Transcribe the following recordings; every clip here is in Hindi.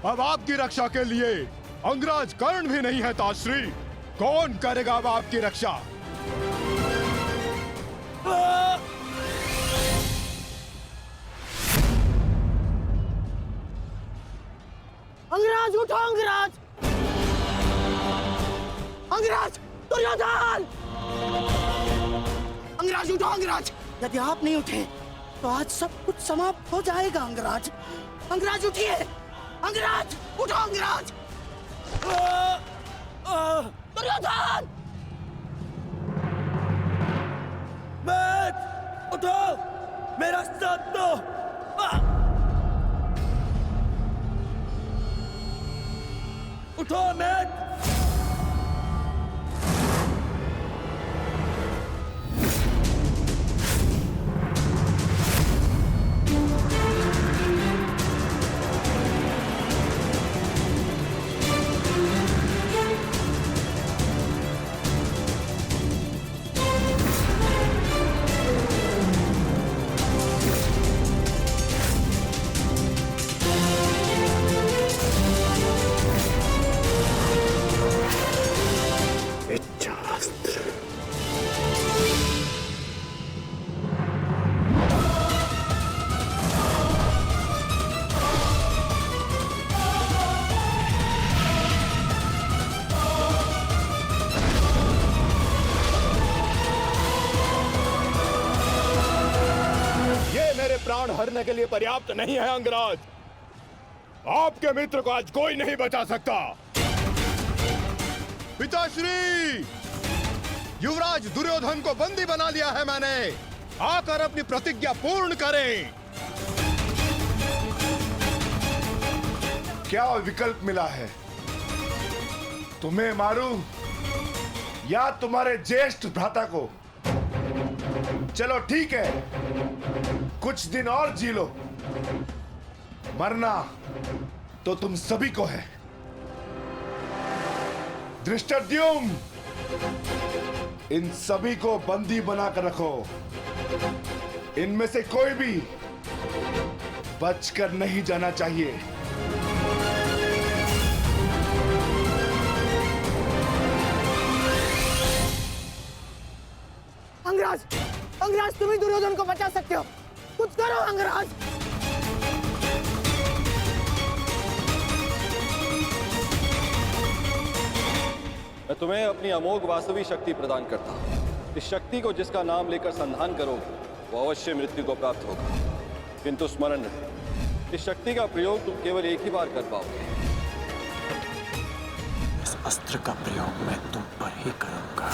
अब आपकी रक्षा के लिए अंगराज कर्ण भी नहीं है ताश्री। कौन करेगा अब आपकी रक्षा? अंगराज उठो, अंगराज! अंगराज! दुर्योधन! अंगराज उठो, अंगराज! यदि आप नहीं उठे तो आज सब कुछ समाप्त हो जाएगा। अंगराज, अंगराज उठिए! अंगराज उठो, अंगराज! दुर्योधन! मैथ! उठो! मेरा साथ दो! उठो मैथ! प्राण हरने के लिए पर्याप्त नहीं है अंगराज। आपके मित्र को आज कोई नहीं बचा सकता। पिताश्री, युवराज दुर्योधन को बंदी बना लिया है मैंने। आकर अपनी प्रतिज्ञा पूर्ण करें। क्या विकल्प मिला है? तुम्हें मारूं या तुम्हारे ज्येष्ठ भ्राता को? चलो ठीक है, कुछ दिन और जी लो। मरना तो तुम सभी को है। धृष्टद्युम्न, इन सभी को बंदी बनाकर रखो। इनमें से कोई भी बचकर नहीं जाना चाहिए। अंगराज, अंगराज तुम ही दुर्योधन को बचा सकते हो। कुछ करो अंगराज। मैं तुम्हें अपनी अमोघ वास्तविक शक्ति प्रदान करता हूँ। इस शक्ति को जिसका नाम लेकर संधान करोगे वो अवश्य मृत्यु को प्राप्त होगा। किंतु स्मरण रहे, इस शक्ति का प्रयोग तुम केवल एक ही बार कर पाओगे। इस अस्त्र का प्रयोग मैं तुम पर ही करूंगा।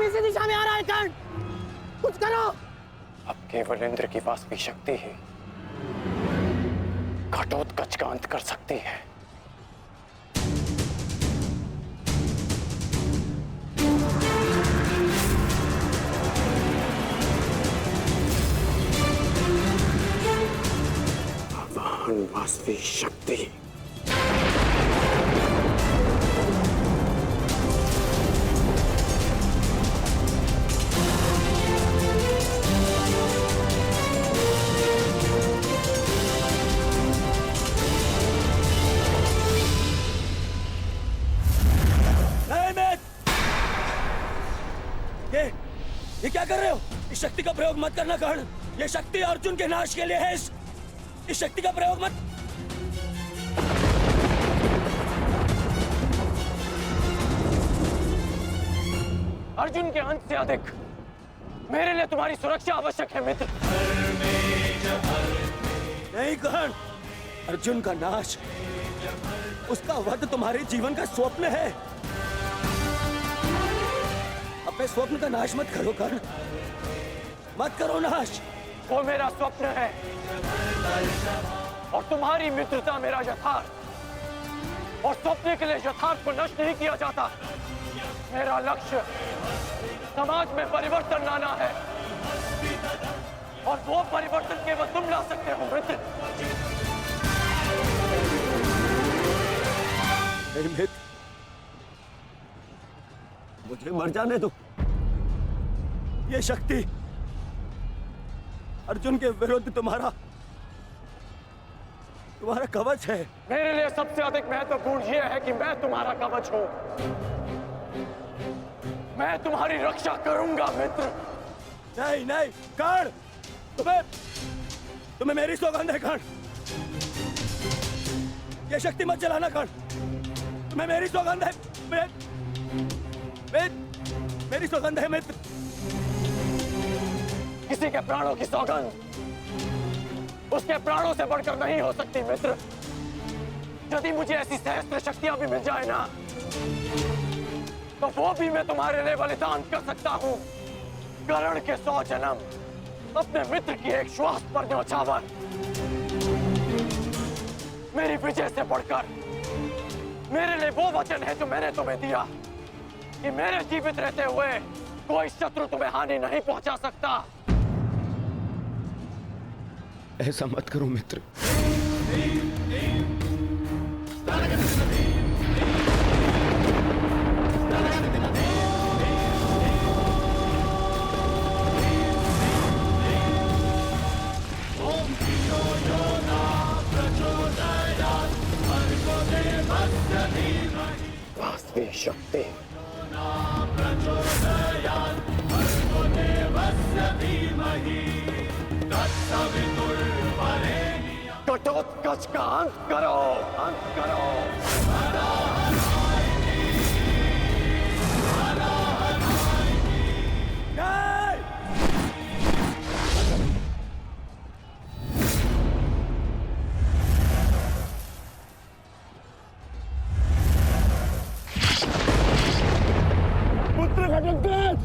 इसी दिशा में आ रहा है कर्ण। कुछ करो। अब केवल इंद्र की वास्तविक शक्ति ही घटोत्कच का अंत कर सकती है। आवाहन वास्तविक शक्ति। ये क्या कर रहे हो? इस शक्ति का प्रयोग मत करना कर्ण। ये शक्ति अर्जुन के नाश के लिए है। इस शक्ति का प्रयोग मत। अर्जुन के अंत से अधिक मेरे लिए तुम्हारी सुरक्षा आवश्यक है मित्र। नहीं कर्ण, अर्जुन का नाश, उसका वध तुम्हारे जीवन का स्वप्न है। अपने स्वप्न का नाश मत करो कर्ण, मत करो नाश। वो मेरा स्वप्न है और तुम्हारी मित्रता मेरा यथार्थ। और स्वप्न के लिए यथार्थ को नष्ट नहीं किया जाता। मेरा लक्ष्य समाज में परिवर्तन लाना है और वो परिवर्तन केवल तुम ला सकते हो मित्र। नहीं मित्र, मुझे मर जाने दो। ये शक्ति अर्जुन के विरुद्ध तुम्हारा कवच है। मेरे लिए सबसे अधिक महत्वपूर्ण यह है कि मैं तुम्हारा कवच हूं। मैं तुम्हारी रक्षा करूंगा मित्र। नहीं नहीं कर्ण, तुम्हें मेरी सौगंध है कर्ण। ये शक्ति मत चलाना कर्ण, तुम्हें मेरी सौगंध है। मेरी सौगंध है मित्र। किसी के प्राणों की सौगंध उसके प्राणों से बढ़कर नहीं हो सकती मित्र। यदि मुझे ऐसी सहस्त्र शक्तियां भी मिल जाए ना, तो वो भी मैं तुम्हारे लिए बलिदान कर सकता हूं। कर्ण के 100 जन्म, अपने मित्र की एक श्वास पर न्योछावर। मेरी विजय से बढ़कर मेरे लिए वो वचन है जो मैंने तुम्हें दिया कि मेरे जीवित रहते हुए कोई शत्रु तुम्हें हानि नहीं पहुंचा सकता। ऐसा मत करो मित्र। वास्तविक शक्ति घटोत्कच का अंत करो, अंत करो। पुत्र घटोत्कच,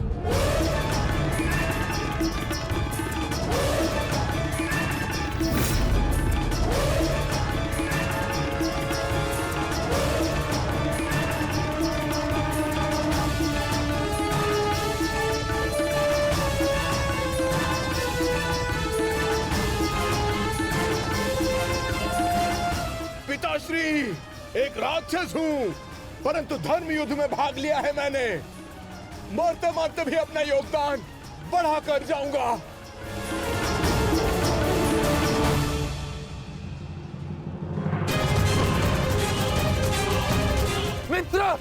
पिताश्री, एक राक्षस हूँ, परंतु धर्म युद्ध में भाग लिया है मैंने। मरते मरते भी अपना योगदान बढ़ाकर जाऊंगा। मित्र,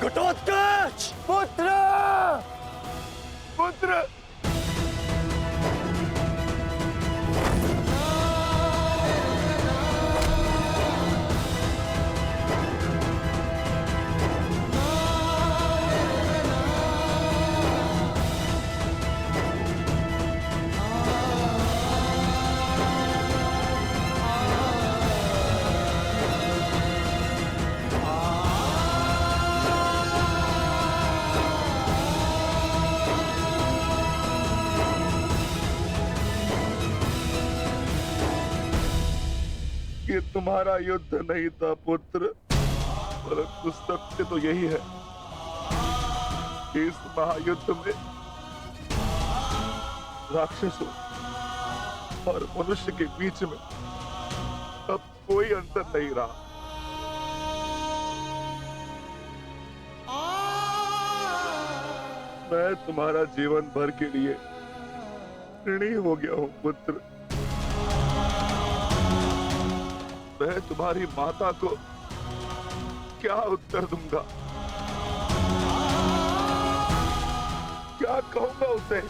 घटोत्कच, पुत्र, पुत्र। ये तुम्हारा युद्ध नहीं था पुत्र, परंतु सत्य तो यही है। इस महायुद्ध में राक्षसों और मनुष्य के बीच में अब कोई अंतर नहीं रहा। मैं तुम्हारा जीवन भर के लिए ऋणी हो गया हूं पुत्र। मैं तुम्हारी माता को क्या उत्तर दूंगा, क्या कहूंगा उसे?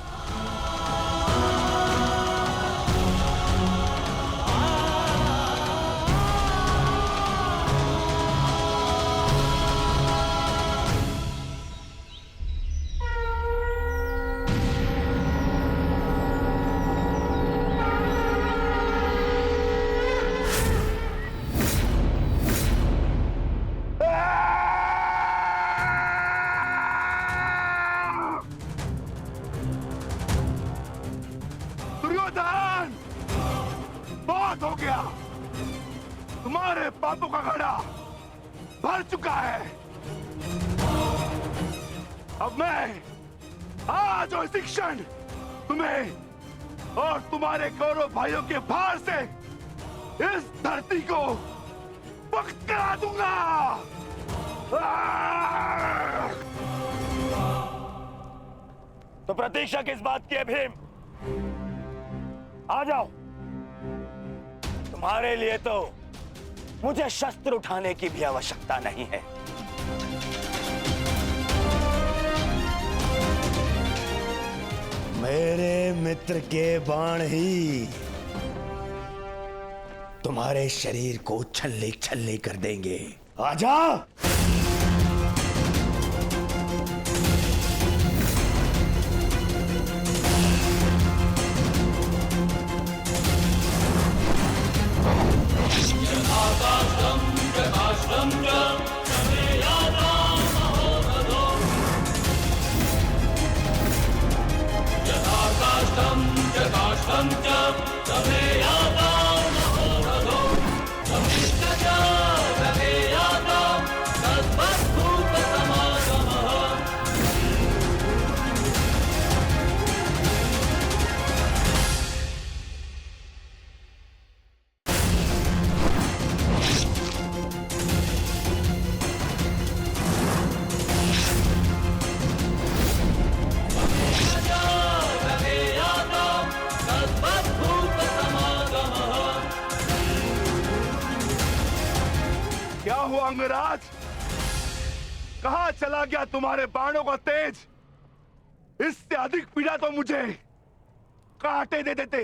दुर्योधन, बहुत हो गया। तुम्हारे पापों का घड़ा भर चुका है। अब मैं आज और इसी क्षण तुम्हें और तुम्हारे कौरव भाइयों के भार से इस धरती को मुक्त करा दूंगा। तो प्रतीक्षा किस बात की है भीम? आ जाओ। तुम्हारे लिए तो मुझे शस्त्र उठाने की भी आवश्यकता नहीं है। मेरे मित्र के बाण ही तुम्हारे शरीर को छल्ले छल्ले कर देंगे। आजा। क्या हुआ अंगराज? कहां चला गया तुम्हारे बाणों का तेज? इससे अधिक पीड़ा तो मुझे कांटे दे देते।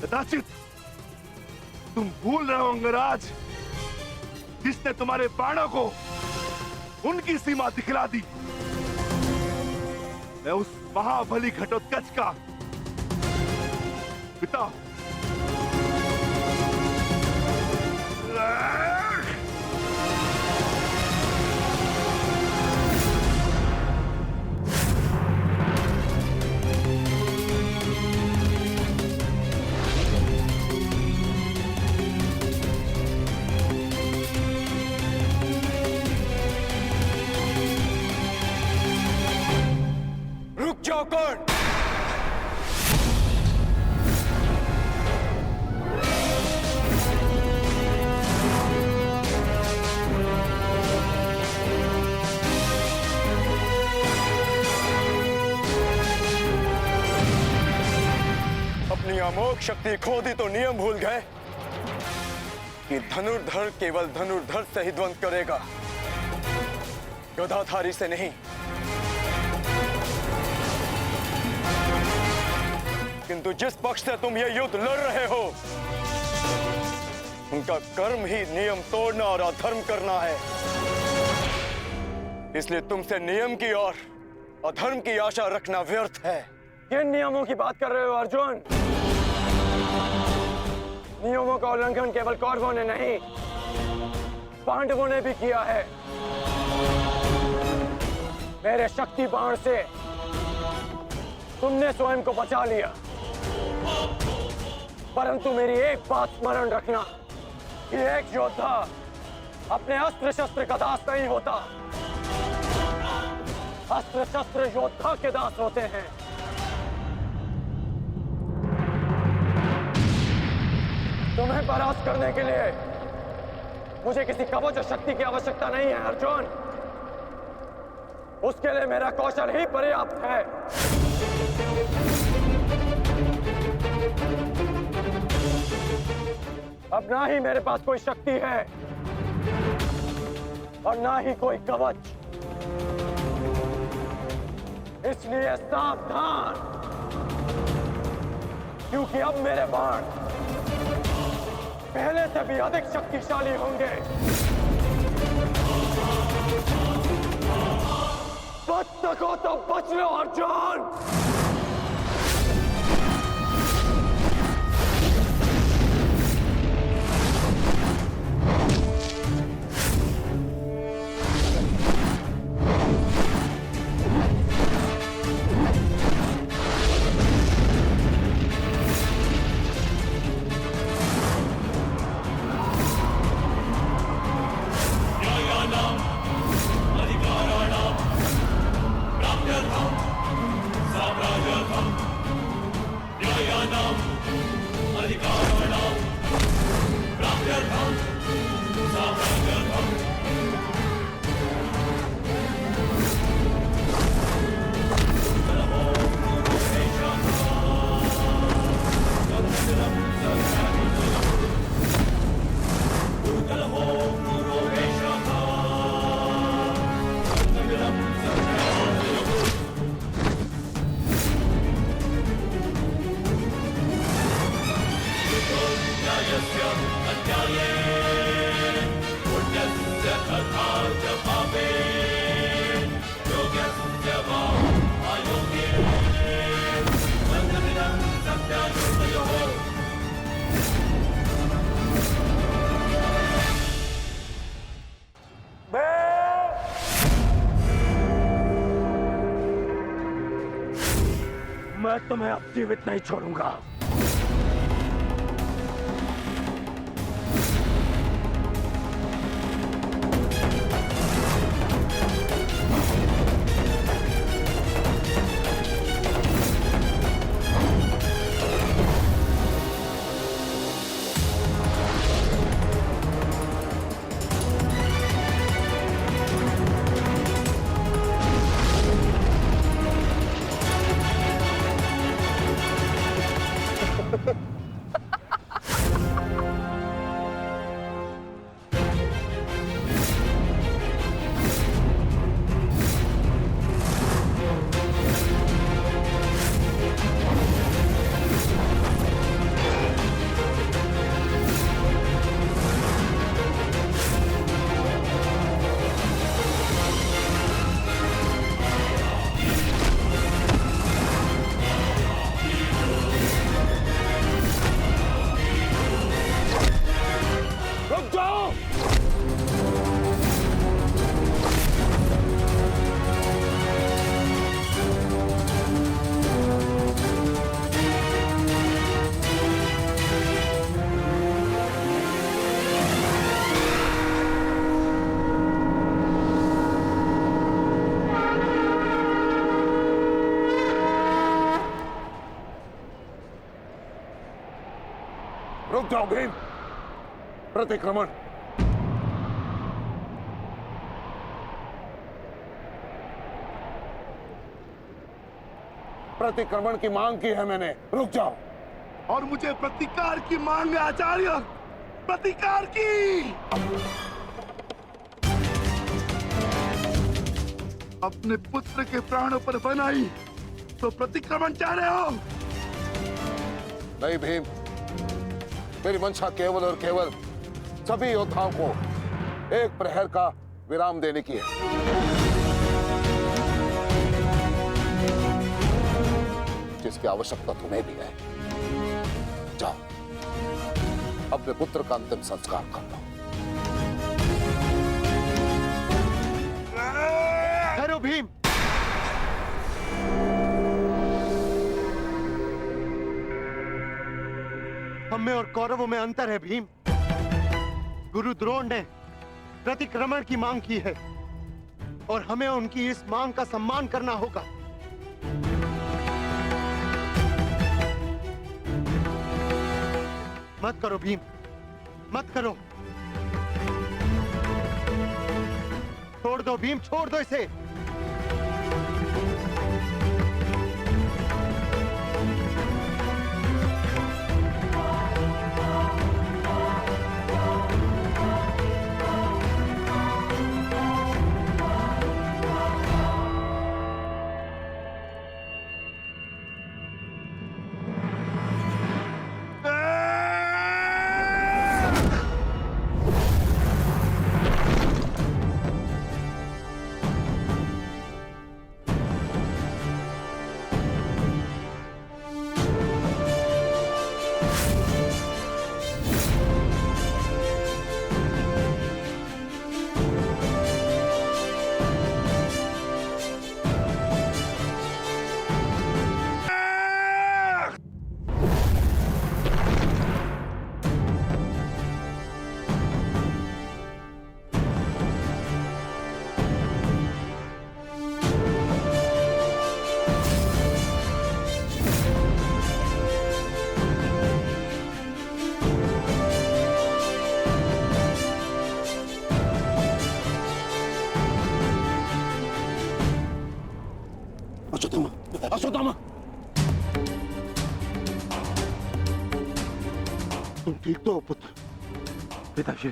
कदाचित तुम भूल रहे हो अंगराज, जिसने तुम्हारे बाणों को उनकी सीमा दिखला दी। मैं उस महाबली घटोत्कच का पिता। रुक जाओ कौन? अपनी अमोघ शक्ति खो दी तो नियम भूल गए कि धनुर्धर केवल धनुर्धर से ही द्वंद करेगा, गदाधारी से नहीं। किंतु जिस पक्ष से तुम ये युद्ध लड़ रहे हो, उनका कर्म ही नियम तोड़ना और अधर्म करना है। इसलिए तुमसे नियम की और अधर्म की आशा रखना व्यर्थ है। किन नियमों की बात कर रहे हो अर्जुन? नियमों का उल्लंघन केवल कौरवों ने नहीं, पांडवों ने भी किया है। मेरे शक्ति बाण से तुमने स्वयं को बचा लिया, परंतु मेरी एक बात स्मरण रखना कि एक योद्धा अपने अस्त्र शस्त्र का दास नहीं होता। अस्त्र शस्त्र योद्धा के दास होते हैं। तुम्हें परास्त करने के लिए मुझे किसी कवच और शक्ति की आवश्यकता नहीं है अर्जुन। उसके लिए मेरा कौशल ही पर्याप्त है। अब ना ही मेरे पास कोई शक्ति है और ना ही कोई कवच, इसलिए सावधान, क्योंकि अब मेरे बाण पहले से भी अधिक शक्तिशाली होंगे। बच सको तो बच लो अर्जुन। मैं तुम्हें अब जीवित नहीं छोड़ूंगा। रुक जाओ। रुक जाओ भीम। प्रतिक्रमण। प्रतिक्रमण की मांग की है मैंने, रुक जाओ। और मुझे प्रतिकार की मांग है आचार्य, प्रतिकार की। अपने पुत्र के प्राणों पर बनाई तो प्रतिक्रमण चाह रहे हो? नहीं भीम, मेरी मंशा केवल और केवल सभी योद्धाओं को एक प्रहर का विराम देने की है। जिसकी आवश्यकता तुम्हें भी है। जाओ, अपने पुत्र का अंतिम संस्कार कर लो। ठहरो भीम। हम में और कौरवों में अंतर है भीम। गुरु द्रोण ने प्रतिक्रमण की मांग की है और हमें उनकी इस मांग का सम्मान करना होगा। मत करो भीम, मत करो। छोड़ दो भीम, छोड़ दो इसे। अश्वत्थामा, तुम ठीक तो हो पुत्र? पिताश्री,